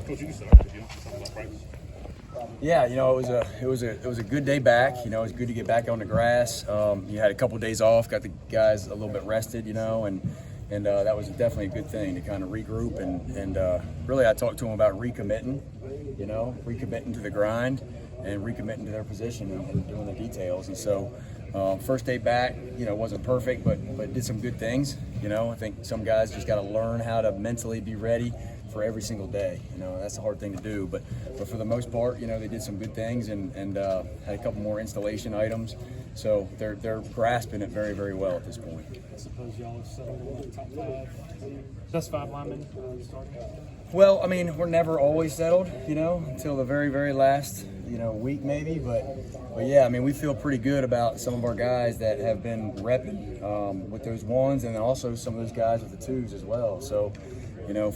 Coach, you can start if you don't talk about practice. Yeah, it was a good day back. It was good to get back on the grass. You had a couple days off, got the guys a little bit rested, and that was definitely a good thing to kind of regroup and really I talked to them about recommitting to the grind and recommitting to their position and doing the details. And so first day back, wasn't perfect, but did some good things. I think some guys just got to learn how to mentally be ready for every single day. That's a hard thing to do, but for the most part, they did some good things and had a couple more installation items. So they're grasping it very, very well at this point. I suppose y'all have settled on the top five, just five linemen starting? Well, we're never always settled, until the very, very last, week maybe. But yeah, we feel pretty good about some of our guys that have been repping with those ones, and then also some of those guys with the twos as well. So,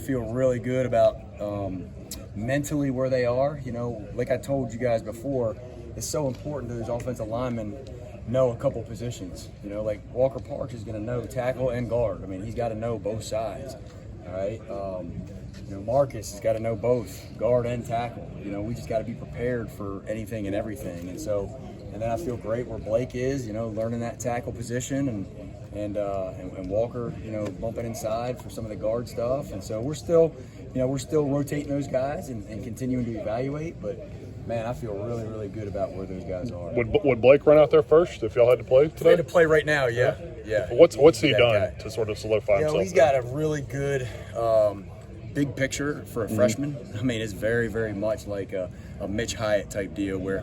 feel really good about mentally where they are. Like I told you guys before, it's so important to those offensive linemen know a couple positions. Like Walker Parks is going to know tackle and guard. He's got to know both sides. All right. Marcus has got to know both guard and tackle. We just got to be prepared for anything and everything. And then I feel great where Blake is, learning that tackle position and Walker, bumping inside for some of the guard stuff. And so we're still rotating those guys and continuing to evaluate. But man, I feel really, really good about where those guys are. Would Blake run out there first if y'all had to play today? Had to play right now, yeah. What's he done to sort of solidify himself? He's got a really good big picture for a freshman. It's very, very much like a Mitch Hyatt type deal where,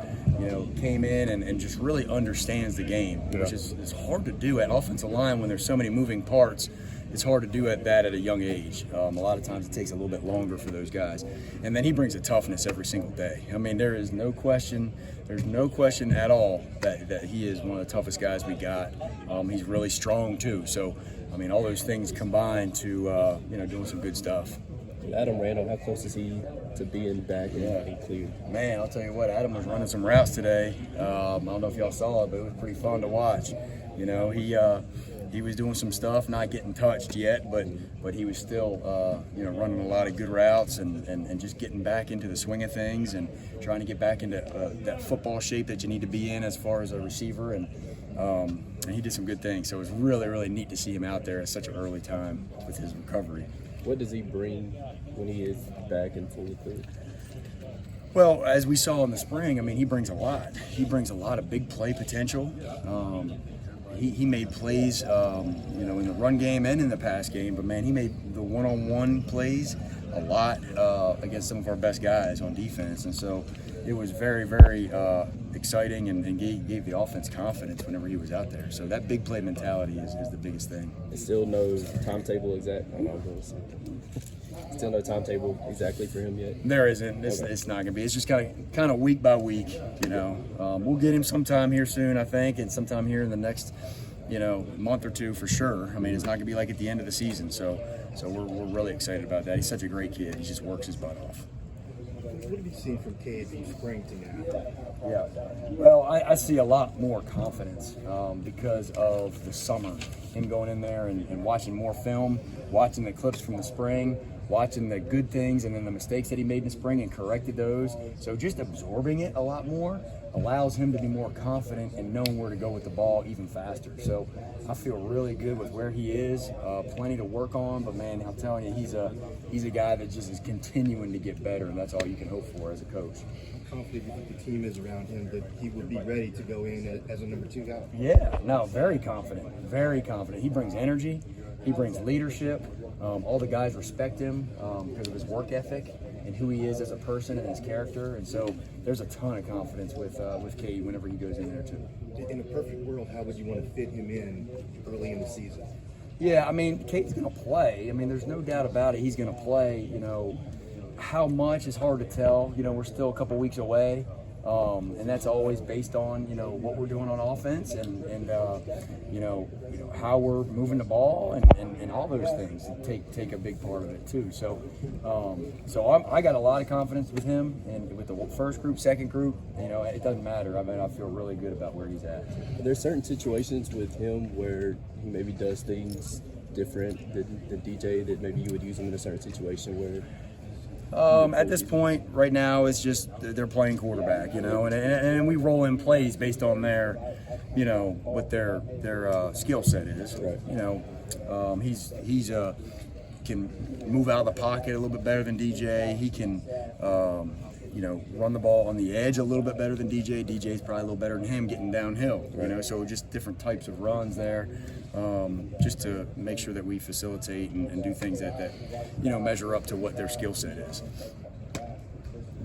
came in and just really understands the game, which is hard to do at offensive line when there's so many moving parts. It's hard to do that at a young age. A lot of times it takes a little bit longer for those guys. And then he brings a toughness every single day. There is no question. There's no question at all that he is one of the toughest guys we got. He's really strong too. So, all those things combined to, doing some good stuff. Adam Randall, how close is he to being back and cleared? Man, I'll tell you what, Adam was running some routes today. I don't know if y'all saw it, but it was pretty fun to watch. He was doing some stuff, not getting touched yet, but he was still, running a lot of good routes and just getting back into the swing of things and trying to get back into that football shape that you need to be in as far as a receiver. And he did some good things. So it was really, really neat to see him out there at such an early time with his recovery. What does he bring when he is back and fully cleared? Well, as we saw in the spring, he brings a lot. He brings a lot of big play potential. He made plays, in the run game and in the pass game. But, man, he made the one-on-one plays a lot against some of our best guys on defense. And so it was very, very exciting and gave the offense confidence whenever he was out there. So that big play mentality is the biggest thing. Still no timetable exact. Still no timetable exactly for him yet? There isn't. It's not going to be. It's just kind of week by week, We'll get him sometime here soon, I think, and sometime here in the next, month or two for sure. It's not going to be like at the end of the season. So we're really excited about that. He's such a great kid. He just works his butt off. What have you seen from Cade from spring to now? Yeah. Well, I see a lot more confidence because of the summer. Him going in there and watching more film, watching the clips from the spring, watching the good things and then the mistakes that he made in the spring and corrected those. So just absorbing it a lot more allows him to be more confident and knowing where to go with the ball even faster. So I feel really good with where he is. Plenty to work on, but man, I'm telling you, he's a guy that just is continuing to get better, and that's all you can hope for as a coach. How confident do you think the team is around him that he would be ready to go in as a number 2 guy? Yeah, no, very confident, very confident. He brings energy, he brings leadership. All the guys respect him because of his work ethic and who he is as a person and his character. And so there's a ton of confidence with Cade whenever he goes in there too. In a perfect world, how would you want to fit him in early in the season? Yeah, Cade's going to play. There's no doubt about it. He's going to play. How much is hard to tell. We're still a couple weeks away. And that's always based on what we're doing on offense and how we're moving the ball and all those things take a big part of it too. So I got a lot of confidence with him and with the first group, second group. It doesn't matter. I feel really good about where he's at. Are there certain situations with him where he maybe does things different than DJ that maybe you would use him in a certain situation where? At this point, right now, it's just they're playing quarterback, you know, and we roll in plays based on their, you know, what their skill set is. Right. You know, he's can move out of the pocket a little bit better than DJ. He can, you know, run the ball on the edge a little bit better than DJ. DJ's probably a little better than him getting downhill. You know, so just different types of runs there. Just to make sure that we facilitate and do things that you know measure up to what their skill set is.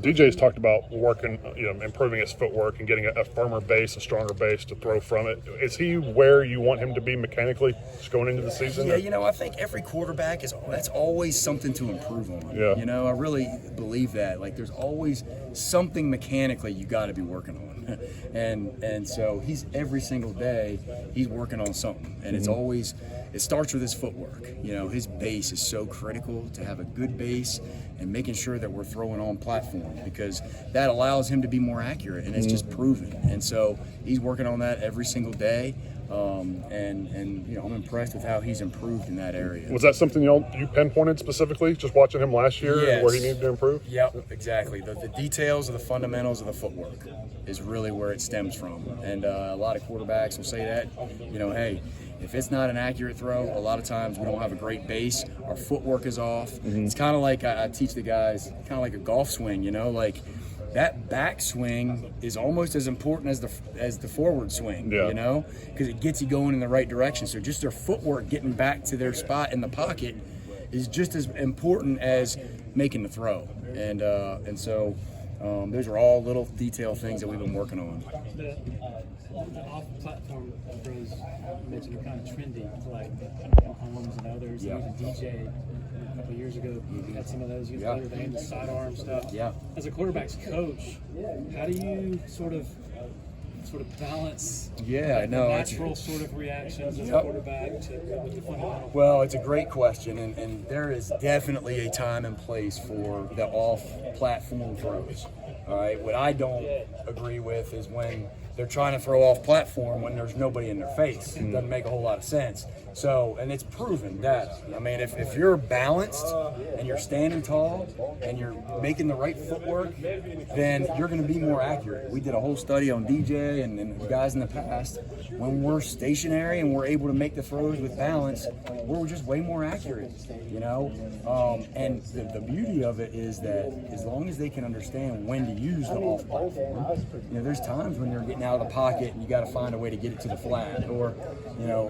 DJ's talked about working, you know, improving his footwork and getting a firmer base, a stronger base to throw from it. Is he where you want him to be mechanically just going into the season? Yeah, you know, I think every quarterback that's always something to improve on. Yeah. You know, I really believe that. Like, there's always something mechanically you got to be working on, and so he's every single day he's working on something, and it's always. It starts with his footwork. You know, his base is so critical to have a good base and making sure that we're throwing on platform because that allows him to be more accurate, and it's just proven. And so he's working on that every single day. And you know, I'm impressed with how he's improved in that area. Was that something you pinpointed specifically, just watching him last year and Yes. where he needed to improve? Yep, exactly. The details of the fundamentals of the footwork is really where it stems from. And a lot of quarterbacks will say that, you know, hey, if it's not an accurate throw, a lot of times we don't have a great base. Our footwork is off. It's kind of like I teach the guys, kind of like a golf swing, you know, like that back swing is almost as important as the forward swing, Yeah. you know, because it gets you going in the right direction. So just their footwork getting back to their spot in the pocket is just as important as making the throw. And so those are all little detail things that we've been working on. The off-platform throws you mentioned are kind of trendy, like Mahomes and others. Yeah. And even DJ a couple of years ago had some of those. You Yeah. know, the sidearm stuff. Yeah. As a quarterback's coach, how do you sort of balance Yeah, the no, natural sort of reactions as a Yep. quarterback with the fundamental? Well, it's a great question, and there is definitely a time and place for the off-platform throws. All right, what I don't agree with is when they're trying to throw off-platform when there's nobody in their face. It doesn't make a whole lot of sense. So, and it's proven data. I mean, if you're balanced and you're standing tall and you're making the right footwork, then you're going to be more accurate. We did a whole study on DJ and guys in the past. When we're stationary and we're able to make the throws with balance, we're just way more accurate, you know? And the beauty of it is that as long as they can understand when to use the off platform, you know, there's times when you're getting out of the pocket and you got to find a way to get it to the flat, or, you know,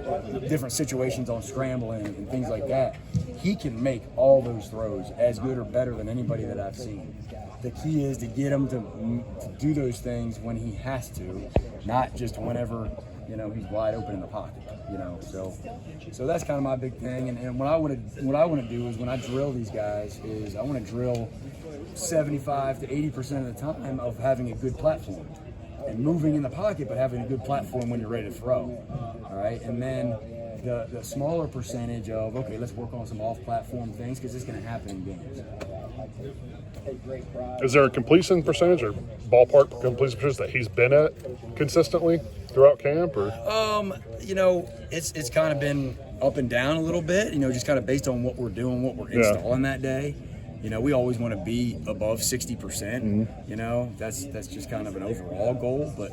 different situations on scrambling and things like that. He can make all those throws as good or better than anybody that I've seen. The key is to get him to do those things when he has to, not just whenever, you know, he's wide open in the pocket, you know. So that's kind of my big thing. And what I want to do is when I drill these guys is I want to drill 75 to 80% of the time of having a good platform and moving in the pocket, but having a good platform when you're ready to throw. All right, and then the smaller percentage of, okay, let's work on some off-platform things because it's going to happen in games. Is there a completion percentage or ballpark completion percentage that he's been at consistently throughout camp? Or You know, it's kind of been up and down a little bit, you know, just kind of based on what we're doing, what we're installing that day. You know, we always want to be above 60%. You know, that's just kind of an overall goal. But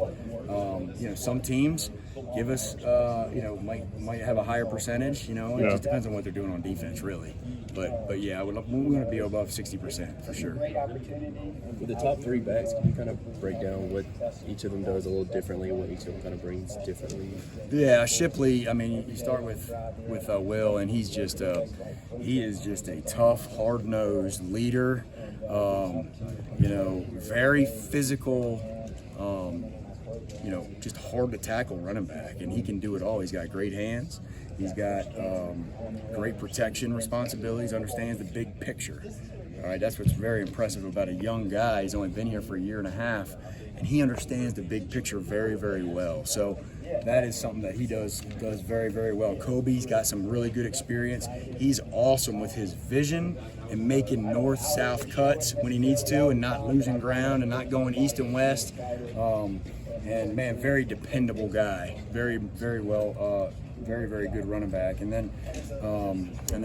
you know, some teams give us, you know, might have a higher percentage. You know, it just depends on what they're doing on defense, really. But yeah, we want to be above 60% for sure. With the top three backs, can you kind of break down what each of them does a little differently, and what each of them kind of brings differently? Yeah, Shipley. I mean, you start with Will, and he is just a tough, hard-nosed leader. You know, very physical. You know, just hard to tackle running back, and he can do it all. He's got great hands. He's got great protection responsibilities. Understands the big picture. All right, that's what's very impressive about a young guy. He's only been here for a year and a half, and he understands the big picture very, very well. So that is something that he does very, very well. Kobe's got some really good experience. He's awesome with his vision and making north-south cuts when he needs to, and not losing ground and not going east and west. And man, very dependable guy. Very, very well very, very good running back. And then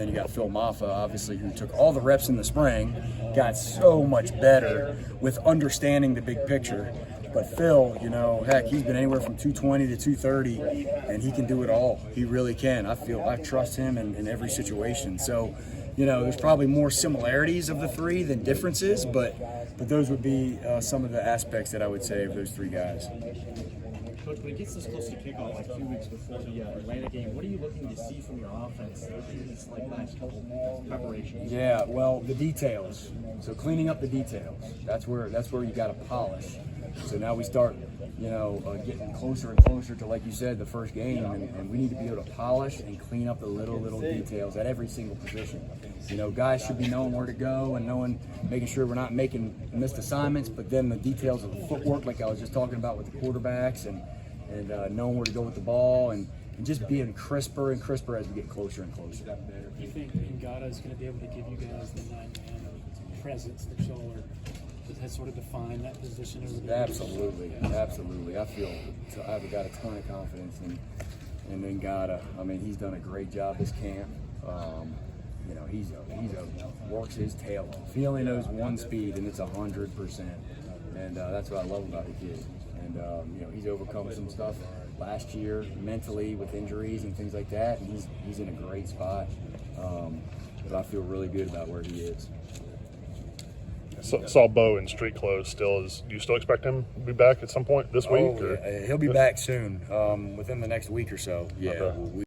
you got Phil Maffa, obviously, who took all the reps in the spring, got so much better with understanding the big picture. But Phil, you know, heck, he's been anywhere from 220 to 230, and he can do it all. He really can. I trust him in every situation. So, you know, there's probably more similarities of the three than differences, but those would be some of the aspects that I would say of those three guys. Coach, when it gets this close to kickoff, like 2 weeks before the Atlanta game, what are you looking to see from your offense in this last couple preparations? Yeah, well, the details. So cleaning up the details. That's where you got to polish. So now we start, you know, getting closer and closer to, like you said, the first game, and we need to be able to polish and clean up the little details at every single position. You know, guys should be knowing where to go and making sure we're not making missed assignments, but then the details of the footwork, like I was just talking about with the quarterbacks, and knowing where to go with the ball, and just being crisper and crisper as we get closer and closer. Do you think Ngata is going to be able to give you guys the 9-man presence that y'all are, that has sort of defined that position over there? Absolutely. I've got a ton of confidence in Ngata. I mean, he's done a great job this camp. You know, he's works his tail off. He only knows one speed, and it's 100%. And that's what I love about the kid. And you know, he's overcome some stuff last year mentally with injuries and things like that, and he's in a great spot. But I feel really good about where he is. Saw Bo in street clothes still. Do you still expect him to be back at some point this week? Or? He'll be back soon, within the next week or so. Yeah, Okay.